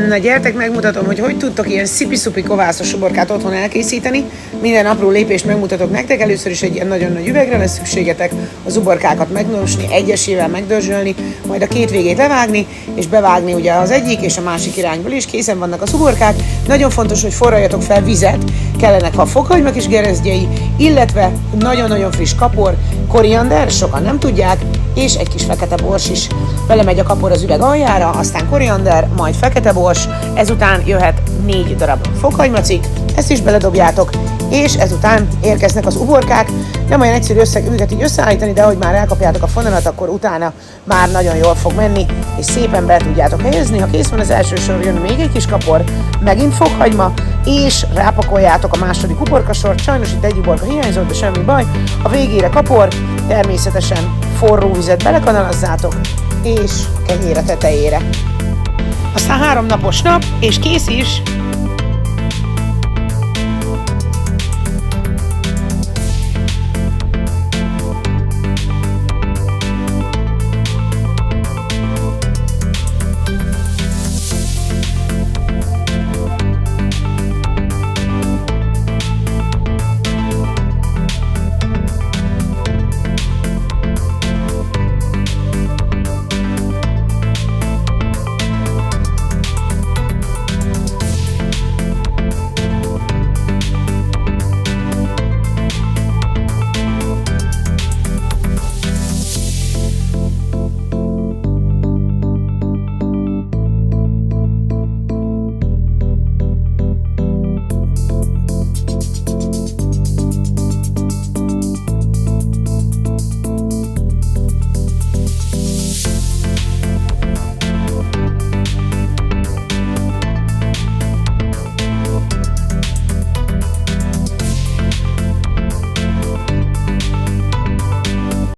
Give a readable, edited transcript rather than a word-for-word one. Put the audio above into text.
Na gyertek, megmutatom, hogy tudtok ilyen szipi-szupi kovászos uborkát otthon elkészíteni. Minden apró lépést megmutatok nektek. Először is egy ilyen nagyon nagy üvegre lesz szükségetek, az uborkákat megnosni, egyesével megdörzsölni, majd a két végét levágni, és bevágni ugye az egyik és a másik irányból is. Készen vannak az uborkák. Nagyon fontos, hogy forraljatok fel vizet, kellenek a fokhagyma kis gerezdyei, illetve nagyon-nagyon friss kapor, koriander, sokan nem tudják, és egy kis fekete bors is. Belemegy a kapor az üveg aljára, aztán koriander, majd fekete bors, ezután jöhet 4 darab fokhagymacik, ezt is beledobjátok, és ezután érkeznek az uborkák. Nem olyan egyszerű őket így összeállítani, de ahogy már elkapjátok a fonalat, akkor utána már nagyon jól fog menni, és szépen be tudjátok helyezni. Ha kész van az első sor, jön még egy kis kapor, megint fokhagyma, és rápakoljátok a második uborkasort. Sajnos itt egy uborka hiányzott, de semmi baj. A végére kapor, természetesen forró vizet belekanalazzátok, és kenyér a tetejére. Aztán 3 napos nap, és kész is